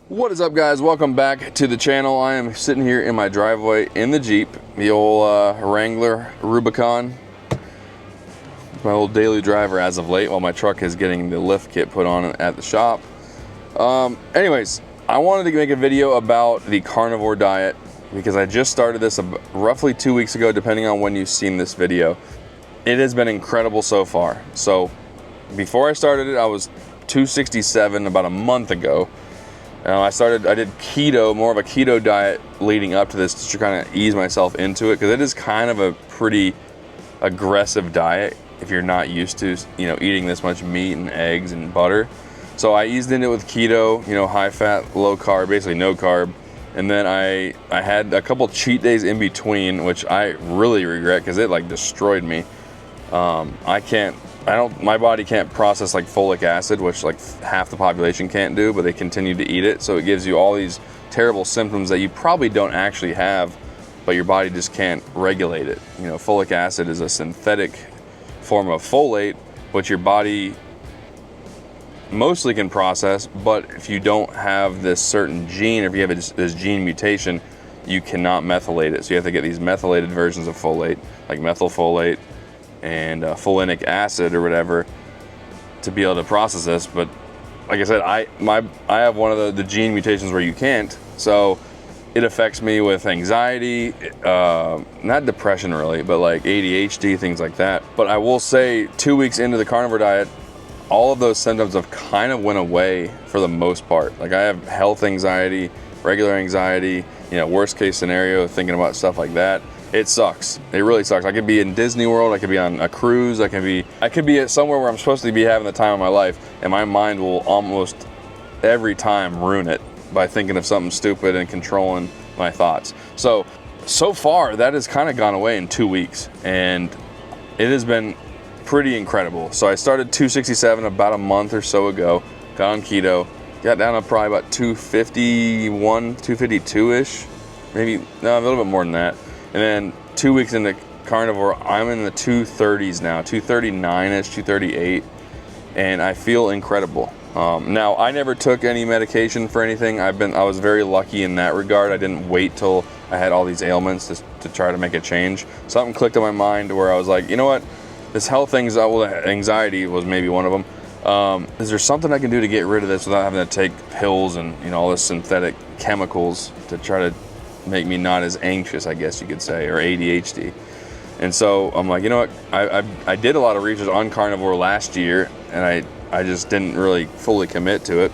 What is up, guys? Welcome back to the channel. I am sitting here in my driveway in the Jeep, the old Wrangler Rubicon. My old daily driver as of late while my truck is getting the lift kit put on at the shop. Anyways, I wanted to make a video about the carnivore diet because I just started this roughly 2 weeks ago, depending on when you've seen this video. It has been incredible so far. So before I started it, I was 267 about a month ago. I did keto, more of a keto diet leading up to this to kind of ease myself into it, because it is kind of a pretty aggressive diet if you're not used to, eating this much meat and eggs and butter. So I eased into it with keto, high fat, low carb, basically no carb. And then I had a couple cheat days in between, which I really regret because it like destroyed me. My body can't process like folic acid, which like half the population can't do, but they continue to eat it. So it gives you all these terrible symptoms that you probably don't actually have, but your body just can't regulate it. Folic acid is a synthetic form of folate, which your body mostly can process, but if you don't have this certain gene, or if you have this gene mutation, you cannot methylate it. So you have to get these methylated versions of folate, like methylfolate and folinic acid or whatever, to be able to process this. But like I said, I have one of the gene mutations where you can't, so it affects me with anxiety, not depression really, but like ADHD, things like that. But I will say 2 weeks into the carnivore diet, all of those symptoms have kind of went away for the most part. Like I have health anxiety, regular anxiety, worst case scenario, thinking about stuff like that. It sucks. It really sucks. I could be in Disney World, I could be on a cruise, I could be at somewhere where I'm supposed to be having the time of my life, and my mind will almost every time ruin it by thinking of something stupid and controlling my thoughts. So far that has kind of gone away in 2 weeks, and it has been pretty incredible. So I started 267 about a month or so ago, got on keto, got down to probably about 251, 252-ish, maybe, no, a little bit more than that. And then 2 weeks into carnivore, I'm in the 230s now, 239-ish, 238, and I feel incredible. Now, I never took any medication for anything. I was very lucky in that regard. I didn't wait till I had all these ailments to try to make a change. Something clicked in my mind where I was like, you know what? This health thing, anxiety was maybe one of them. Is there something I can do to get rid of this without having to take pills and all this synthetic chemicals to try to make me not as anxious, I guess you could say, or ADHD? And so I'm like, you know what? I did a lot of research on carnivore last year, and I just didn't really fully commit to it.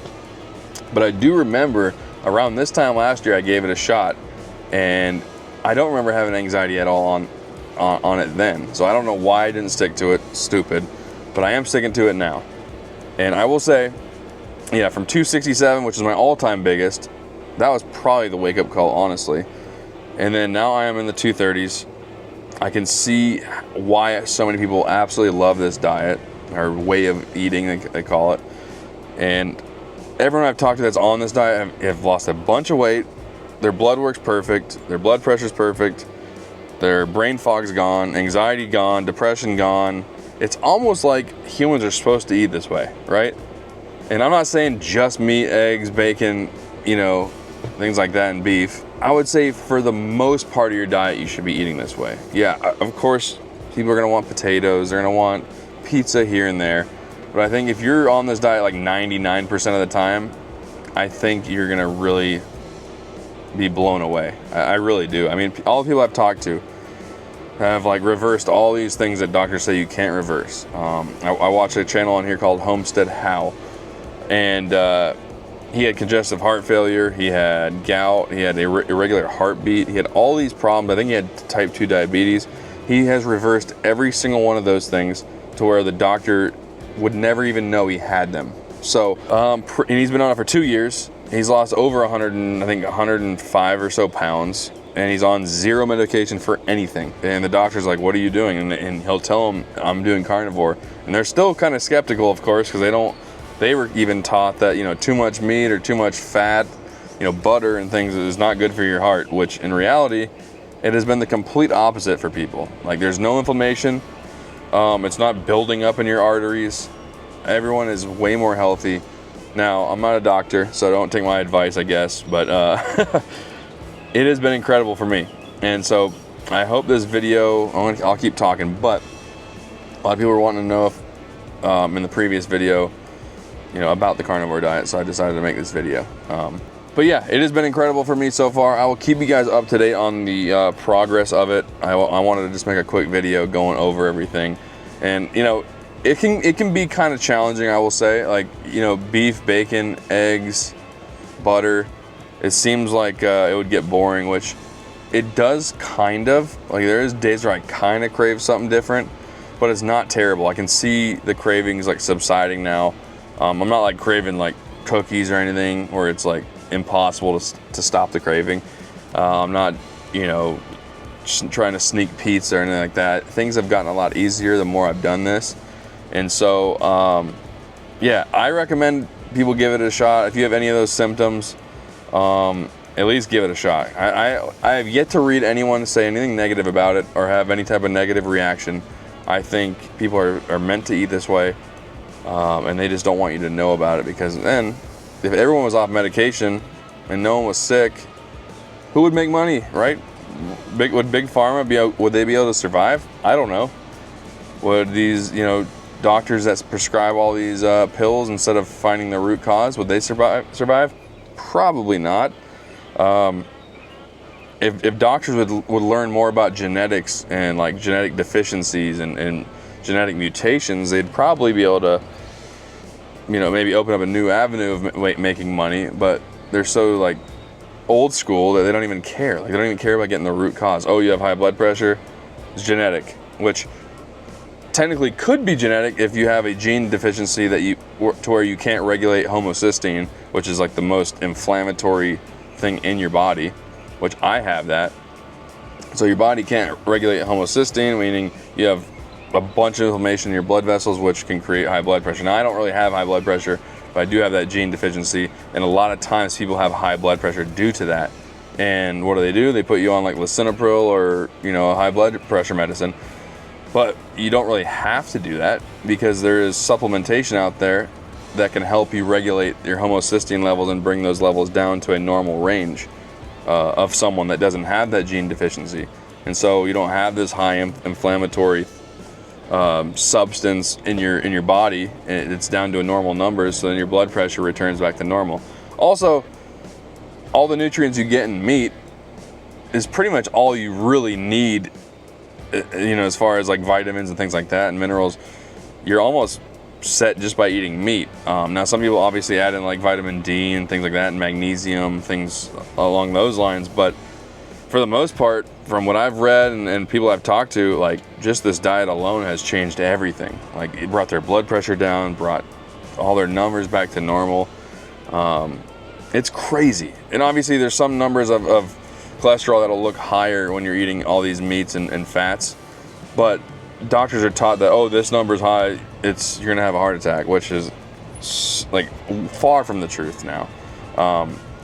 But I do remember around this time last year, I gave it a shot, and I don't remember having anxiety at all on it then. So I don't know why I didn't stick to it. Stupid. But I am sticking to it now. And I will say, yeah, from 267, which is my all-time biggest, that was probably the wake-up call, honestly. And then now I am in the 230s. I can see why so many people absolutely love this diet, or way of eating, they call it. And everyone I've talked to that's on this diet have lost a bunch of weight. Their blood work's perfect. Their blood pressure's perfect. Their brain fog's gone. Anxiety gone. Depression gone. It's almost like humans are supposed to eat this way, right? And I'm not saying just meat, eggs, bacon, things like that, and beef. I would say for the most part of your diet, you should be eating this way. Yeah, of course, people are gonna want potatoes, they're gonna want pizza here and there. But I think if you're on this diet like 99% of the time, I think you're gonna really be blown away. I really do. I mean, all the people I've talked to have like reversed all these things that doctors say you can't reverse. I watched a channel on here called Homestead How, and he had congestive heart failure, he had gout, he had irregular heartbeat, he had all these problems. I think he had type 2 diabetes. He has reversed every single one of those things to where the doctor would never even know he had them. So, and he's been on it for 2 years. He's lost over 105 or so pounds, and he's on zero medication for anything. And the doctor's like, what are you doing? And he'll tell him, I'm doing carnivore. And they're still kind of skeptical, of course, because they were even taught that, too much meat or too much fat, butter and things is not good for your heart, which in reality, it has been the complete opposite for people. Like, there's no inflammation. It's not building up in your arteries. Everyone is way more healthy. Now, I'm not a doctor, so don't take my advice, I guess, but it has been incredible for me. And so I hope this video, I'll keep talking, but a lot of people were wanting to know if, in the previous video, you know, about the carnivore diet, so I decided to make this video. But yeah, it has been incredible for me so far. I will keep you guys up to date on the progress of it. I wanted to just make a quick video going over everything. And, you know, it can be kind of challenging, I will say. Like, you know, beef, bacon, eggs, butter. It seems like it would get boring, which it does kind of. Like, there is days where I kind of crave something different, but it's not terrible. I can see the cravings like subsiding now. I'm not like craving like cookies or anything where it's like impossible to stop the craving. I'm not, you know, just trying to sneak pizza or anything like that. Things have gotten a lot easier the more I've done this. And so, yeah, I recommend people give it a shot. If you have any of those symptoms, at least give it a shot. I have yet to read anyone say anything negative about it or have any type of negative reaction. I think people are meant to eat this way, and they just don't want you to know about it, because then if everyone was off medication and no one was sick, who would make money, right? Would Big Pharma would they be able to survive? I don't know. Would these, you know, doctors that prescribe all these pills instead of finding the root cause, would they survive? Probably not. If doctors would learn more about genetics and like genetic deficiencies and genetic mutations, they'd probably be able to, you know, maybe open up a new avenue of making money. But they're so like old school that they don't even care. Like, they don't even care about getting the root cause. Oh, you have high blood pressure? It's genetic, which technically could be genetic if you have a gene deficiency to where you can't regulate homocysteine, which is like the most inflammatory thing in your body, which I have that. So your body can't regulate homocysteine, meaning you have a bunch of inflammation in your blood vessels, which can create high blood pressure. Now, I don't really have high blood pressure, but I do have that gene deficiency, and a lot of times people have high blood pressure due to that. And what do? They put you on like lisinopril or, you know, a high blood pressure medicine. But you don't really have to do that, because there is supplementation out there that can help you regulate your homocysteine levels and bring those levels down to a normal range of someone that doesn't have that gene deficiency. And so you don't have this high inflammatory substance in your body, and it's down to a normal number, so then your blood pressure returns back to normal. Also, all the nutrients you get in meat is pretty much all you really need, you know, as far as like vitamins and things like that and minerals. You're almost set just by eating meat. Now, some people obviously add in like vitamin D and things like that, and magnesium, things along those lines, but for the most part, from what I've read and people I've talked to, like, just this diet alone has changed everything. Like, it brought their blood pressure down, brought all their numbers back to normal. It's crazy. And obviously there's some numbers of cholesterol that'll look higher when you're eating all these meats and fats, but doctors are taught that, oh, this number's high, you're gonna have a heart attack, which is like far from the truth now.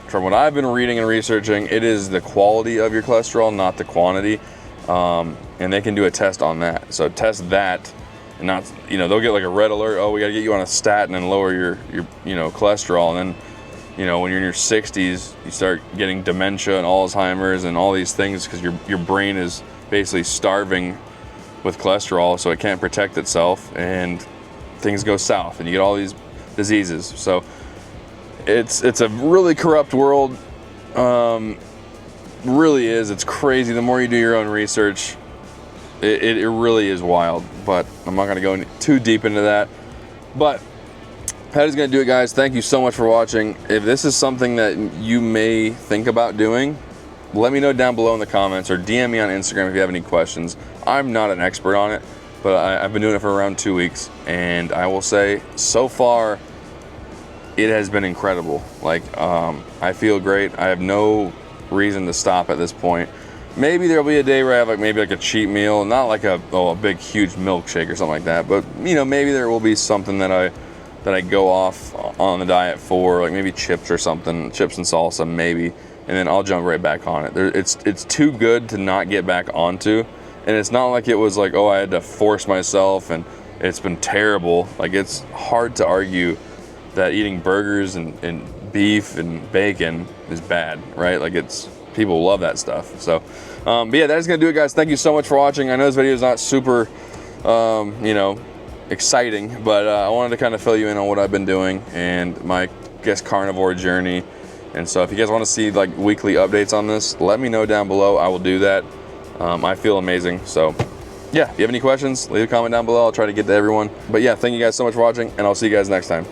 From what I've been reading and researching, it is the quality of your cholesterol, not the quantity. And they can do a test on that. So test that, and not, you know, they'll get like a red alert. Oh, we got to get you on a statin and lower your you know, cholesterol. And then, you know, when you're in your 60s, you start getting dementia and Alzheimer's and all these things, because your brain is basically starving with cholesterol, so it can't protect itself, and things go south, and you get all these diseases. So it's a really corrupt world. Really is. It's crazy. The more you do your own research, it really is wild. But I'm not going to go too deep into that. But that is going to do it, guys. Thank you so much for watching. If this is something that you may think about doing, let me know down below in the comments, or DM me on Instagram if you have any questions. I'm not an expert on it, but I've been doing it for around 2 weeks, and I will say, so far, it has been incredible. Like, I feel great. I have no reason to stop at this point. Maybe there'll be a day where I have like maybe like a cheat meal, not like a big huge milkshake or something like that, but, you know, maybe there will be something that I go off on the diet for, like maybe chips or something, chips and salsa maybe, and then I'll jump right back on it. It's too good to not get back onto, and it's not like it was like, oh, I had to force myself and it's been terrible. Like, it's hard to argue that eating burgers and beef and bacon is bad, right? Like people love that stuff. So, but yeah, that is gonna do it, guys. Thank you so much for watching. I know this video is not super, you know, exciting, but I wanted to kind of fill you in on what I've been doing and my, carnivore journey. And so if you guys want to see like weekly updates on this, let me know down below. I will do that. I feel amazing. So yeah, if you have any questions, leave a comment down below. I'll try to get to everyone. But yeah, thank you guys so much for watching, and I'll see you guys next time.